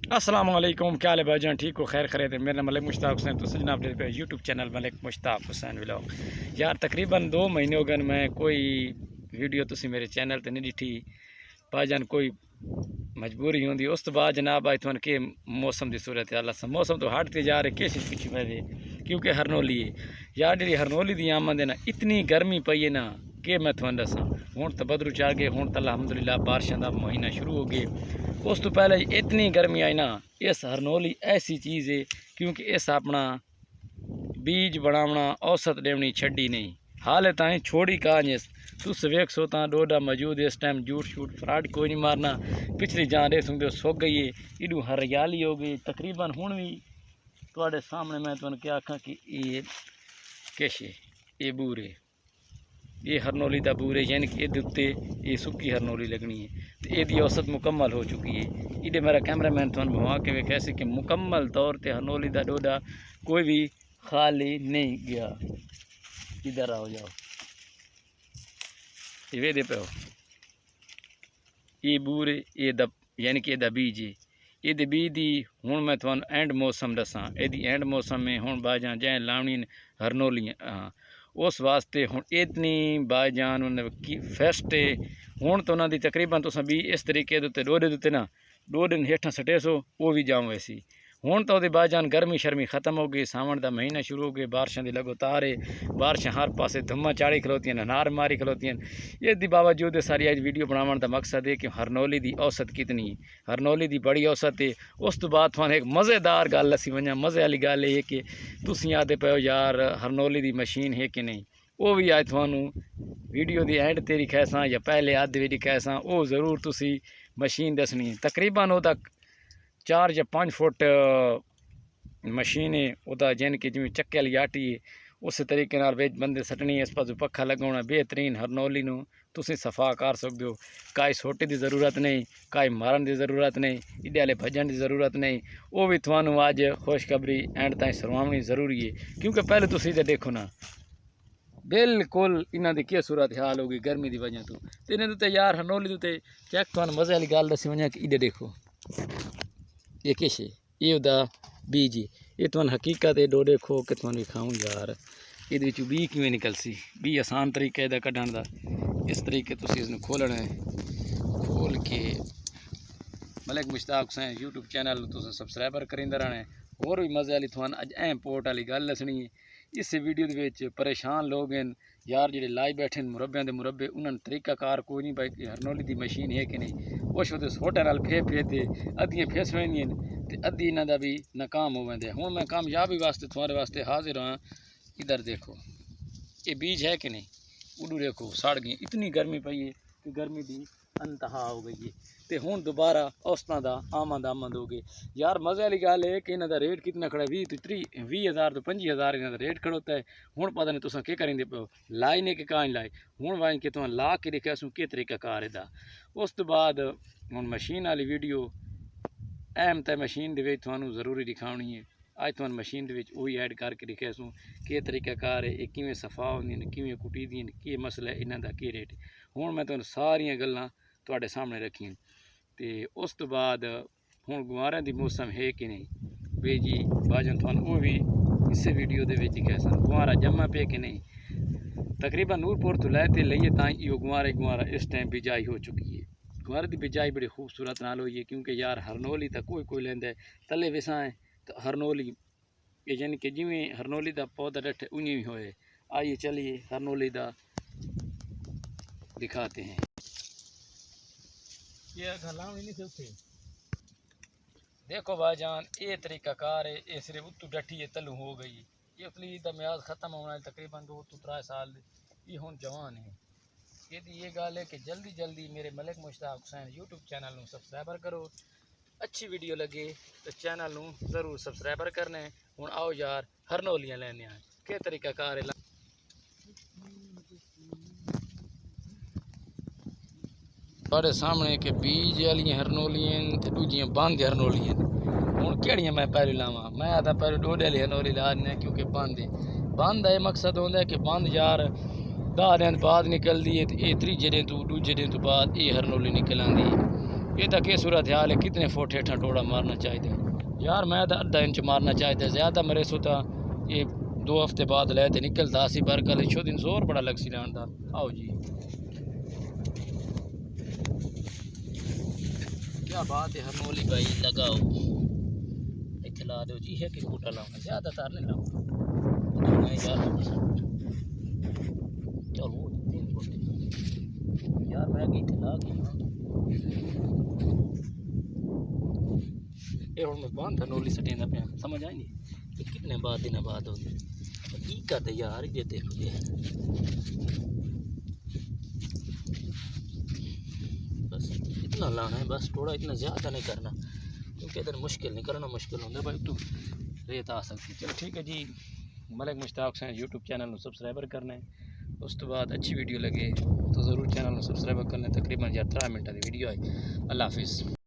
अस्सलाम वालेकुम, क्या हाल है भाईजान? ठीक हो? खैर खैरियत है। मेरा नाम मलिक मुश्ताक हुसैन, तो जनाब पे YouTube channel Malik Mushtaq Hussain vlog. यार तकरीबन 2 महीने हो गए मैं कोई वीडियो तुसी मेरे चैनल ते नहीं डिठी भाईजान, कोई मजबूरी होंगी। उस तो बाद जनाब आज तुहानू के मौसम की सूरत हाल अस मौसम तो हटते जा रहे किस पिछे पे क्योंकि हरनोली है यार, जी हरनोली की आमद है ना, इतनी गर्मी पई है ना कि मैं थोड़ा दसा। हूँ तो बदरू चढ़ गए, हूँ तो अलहमदुलिल्लाह बारिशों का महीना शुरू हो गए। उस तो पहले इतनी गर्मी आई ना, इस हरनोली ऐसी चीज़ है क्योंकि इस अपना बीज बनावना औसत देवनी छड़ी नहीं, हाल ताई छोड़ी कांजस तुस वेख सो ता डोडा मौजूद है। इस टाइम जूट शूट फ्राड कोई नहीं मारना, पिछली जान रे सुन सुक गई है, इडू हरियाली हो गई तकरीबन। हूँ भी थोड़े सामने मैं तुम क्या आखा कि ये किश है, ये बूर है, ये हरनोली का बूर है, यानी कि ये उत्ते ये सुक्की हरनोली लगनी है। तो ये औसत मुकम्मल हो चुकी है। इधे मेरा कैमरामैन थोड़ा भवा के वेख ऐसे कि मुकम्मल तौर पर हरनोली का डोडा कोई भी खाली नहीं गया। इधर आओ जाओ, ये वे दे पे ये बूर ये द यानी कि यदा बीज है। ये बीज की हूँ मैं थोड़ा एंड मौसम दसा, यदि एंड मौसम में हूँ बाजान जै लावनी हरनोली हाँ उस वास्ते हूँ इतनी बाजान उन्हें फैस्ट है। हूँ तो उन्होंने तकरीबन तुम भी इस तरीके उत्ते डोडे उत्ते ना 2 दिन हेठा सटे सो वो भी जाऊँ वैसी। हूँ तो वो बाजान गर्मी शर्मी खत्म हो गई, सावन का महीना शुरू हो गया, बारिशों की लगातार है, बारिशें हर पासे धुम्मा चाड़ी खलोती हैं, नार मारी खलोती हैं। ये बावजूद सारी अज वीडियो बनाने का मकसद है कि हरनोली की औसत कितनी है, हरनोली की बड़ी औसत है। उस तो बाद थोड़ा एक मज़ेदार गल असी वजा, मज़े वाली गल है कि तुम आते पे हो यार हरनोली की मशीन है कि नहीं, वो भी अज थानू वीडियो की एंड तेरी कैसा या पहले अद्ध भी कैसा वो जरूर तुसी मशीन दसनी है। तकरीबन वो 4 या 5 फुट मशीन है वह, जैन कि जिमें चक्के वाली आटी है उस तरीके बेच बंदे सटनी, इस पास पखा लगाना बेहतरीन हरनोली नूं तुसीं सफा कर सकते हो। काई सोटे की जरूरत नहीं, काई मारन की जरूरत नहीं, इडे वाले भजन की जरूरत नहीं। वो भी थानू अज खुशखबरी एंड ताईं सुनवानी जरूरी है क्योंकि पहले तुसीं तो देखो ना बिल्कुल इन्हों की क्या सूरत हाल होगी गर्मी की वजह तो इन्हें उत्ते यार हरनोली उत्ते चैक थानू मज़े वाली गल दसी वजा कि इधे देखो ये किश है, ये उदा बीज है। ये तुम हकीकत है डोडे खो के तुम खाऊँ यार, ये बी किमें निकलसी, बी आसान तरीका है कढ़न का। इस तरीके इसमें खोलना है, खोल के मलिक मुश्ताक हुसैन यूट्यूब चैनल तुम सबसक्राइबर करेंदे रहना है। होर भी मज़े वाली थोड़ा अज पोर्ट वाली गल दसनी है। इस वीडियो के परेशान लोग हैं यार जो लाई बैठे मुरब्बे के मुरब्बे, उन्होंने तरीकाकार कोई नहीं भाई हरनोली की मशीन है कि नहीं। उस वक्त सोटे नाल फे फे अद्धियां फिस वेंदियां तो अद्धी इन्हों का भी नाकाम हो वेंदे। हुण मैं कामयाबी वास्ते तुम्हारे वास्ते हाजिर हाँ। इधर देखो ये बीज है कि नहीं, उडू देखो सड़ गई, इतनी गर्मी पई है कि गर्मी की अंतहा हो गई है। तो हूँ दोबारा औसतों का आमद हो गए यार। मज़े वाली गल है कि इन्हों का रेट कितना खड़ा है, 20,000 तो 25,000 इन्हों का रेट खड़ोता है। हूँ पता नहीं तुम के करेंगे पे लाई ने कि कहीं लाई, हूँ वाई कि तुम ला के दिखा सूँ कि तरीका कार है। उस तो बाद हूँ मशीन वाली वीडियो अहम तो मशीन थानू जरूरी दिखानी है। अज तुम मशीन वही ऐड करके दिखा सूँ कि तरीका कार है, ये किमें सफा होंदियां किमें कुटी दी कि मसला है इन्हों का कि रेट। हूँ मैं तुम सारिया गल्लां तुहाडे सामने रखियां। तो उस तो बाद हूँ गुआरियां की मौसम है कि नहीं बे जी बाजन थानू वो भी इस वीडियो के दिखा सन गुआरा जमा पे कि नहीं। तकरीबन नूरपुर तो लैते लईए तां यो गुआरा इस टाइम बिजाई हो चुकी है। गुआरे की बिजाई बड़ी खूबसूरत नाल हुई है क्योंकि यार हरनोली तो कोई लेंदा है तले विसा है। तो हरनोली यानी कि जिमें हरनोली का पौधा डटे उन्हीं ही होए। आइए चलिए हरनोली का दिखाते हैं। देखो भाईजान ये तरीका कार है, ये सिर्फ उत्तू डठी है तलू हो गई। ये उतली का म्याज खत्म होना है तकरीबन 2 तो 3 साल, ये हूँ जवान है। ये गल है कि जल्दी जल्दी मेरे मलिक मुश्ताक हुसैन यूट्यूब चैनल में सबसक्राइबर करो। अच्छी वीडियो लगे तो चैनल में जरूर सबसक्राइबर करने। हूँ आओ यार हरनोलियाँ लैने आए के तरीका कार है। थोड़े सामने के बीज वाली हरनोलियाँ तो दूजियाँ बंद हरनोलियाँ। हूँ केड़ियाँ मैं पहले लावा, मैं आता पहले डोडे वाली हरनोली ला दें क्योंकि बंद है। बंद है मकसद होता है कि बंद यार 10 दिन बाद निकलती है, तो ये 3 दिन तो दूजे दिन तो बाद ये हरनोली निकल आती है। ये तो क्या सूरत हाल है, कितने फुट हेठा टोड़ा मारना चाहिए यार। मैं तो अद्धा इंच मारना चाहिए, ज़्यादा मेरे सो तो ये 2 हफ्ते बाद ले तो निकलता सी, पर कल छो दिन जोर बड़ा लग सी लान दा। आओ जी, क्या बात है हरनोली भाई, लगाओ इतने ला दो जी, है कि बूटा लाऊंगा, ज़्यादा तार नहीं लाऊंगा मैं यार। चलो 3 फुट यार, मैं इतने ला गया ये हूँ मैं बांध हरनोली सटेंदा पे, समझ आई नहीं कितने बाद दिन बाद होगी हकीकत है यार। ये देखो ये बस इतना लाना है, बस थोड़ा, इतना ज़्यादा नहीं करना, क्योंकि इधर मुश्किल नहीं करना, मुश्किल होता भाई तो रेत आ सकती। चलो ठीक है जी, मलिक मुश्ताक से यूट्यूब चैनल में सब्सक्राइबर करना है, उस तो बाद अच्छी वीडियो लगे तो ज़रूर चैनल में सब्सक्राइबर करना है। तकरीबन 13 मिनट की वीडियो है। अल्लाह हाफिज़।